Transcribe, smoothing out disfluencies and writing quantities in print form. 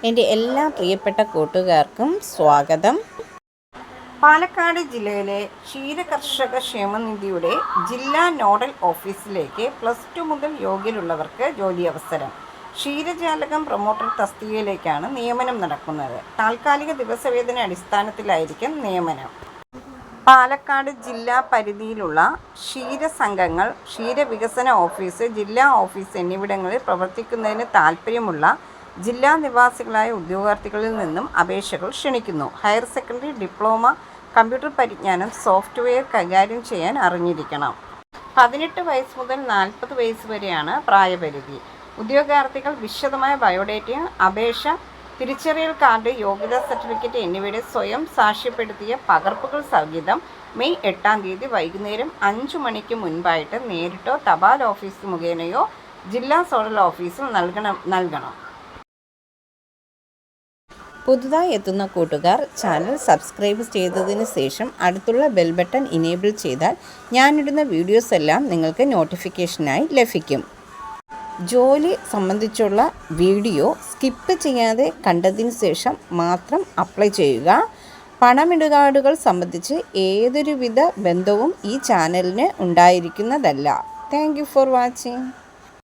എൻ്റെ എല്ലാ പ്രിയപ്പെട്ട കൂട്ടുകാർക്കും സ്വാഗതം. പാലക്കാട് ജില്ലയിലെ ക്ഷീരകർഷക ക്ഷേമനിധിയുടെ ജില്ലാ നോഡൽ ഓഫീസിലേക്ക് +2 മുതൽ യോഗ്യരുള്ളവർക്ക് ജോലി അവസരം. ക്ഷീരജാലകം പ്രൊമോട്ടർ തസ്തികയിലേക്കാണ് നിയമനം നടക്കുന്നത്. താൽക്കാലിക ദിവസവേതന അടിസ്ഥാനത്തിലായിരിക്കും നിയമനം. പാലക്കാട് ജില്ലാ പരിധിയിലുള്ള ക്ഷീരസംഘങ്ങൾ, ക്ഷീരവികസന ഓഫീസ്, ജില്ലാ ഓഫീസ് എന്നിവിടങ്ങളിൽ പ്രവർത്തിക്കുന്നതിന് താൽപ്പര്യമുള്ള ജില്ലാ നിവാസികളായ ഉദ്യോഗാർത്ഥികളിൽ നിന്നും അപേക്ഷകൾ ക്ഷണിക്കുന്നു. ഹയർ സെക്കൻഡറി, ഡിപ്ലോമ, കമ്പ്യൂട്ടർ പരിജ്ഞാനം, സോഫ്റ്റ്വെയർ കൈകാര്യം ചെയ്യാൻ അറിഞ്ഞിരിക്കണം. 18 വയസ്സ് മുതൽ 40 വയസ്സ് വരെയാണ് പ്രായപരിധി. ഉദ്യോഗാർത്ഥികൾ വിശദമായ ബയോഡേറ്റയും അപേക്ഷ, തിരിച്ചറിയൽ കാർഡ്, യോഗ്യതാ സർട്ടിഫിക്കറ്റ് എന്നിവയുടെ സ്വയം സാക്ഷ്യപ്പെടുത്തിയ പകർപ്പുകൾ സഹിതം മെയ് 8-ാം തീയതി വൈകുന്നേരം 5 മണിക്ക് മുൻപായിട്ട് നേരിട്ടോ തപാൽ ഓഫീസ് മുഖേനയോ ജില്ലാ സോണൽ ഓഫീസിൽ നൽകണം. പുതുതായി എത്തുന്ന കൂട്ടുകാർ ചാനൽ സബ്സ്ക്രൈബ് ചെയ്തതിന് ശേഷം അടുത്തുള്ള ബെൽ ബട്ടൺ ഇനേബിൾ ചെയ്താൽ ഞാനിടുന്ന വീഡിയോസ് എല്ലാം നിങ്ങൾക്ക് നോട്ടിഫിക്കേഷനായി ലഭിക്കും. ജോലി സംബന്ധിച്ചുള്ള വീഡിയോ സ്കിപ്പ് ചെയ്യാതെ കണ്ടതിന് ശേഷം മാത്രം അപ്ലൈ ചെയ്യുക. പണമിടപാടുകൾ സംബന്ധിച്ച് ഏതൊരുവിധ ബന്ധവും ഈ ചാനലിന് ഉണ്ടായിരിക്കുന്നതല്ല. Thank you for watching.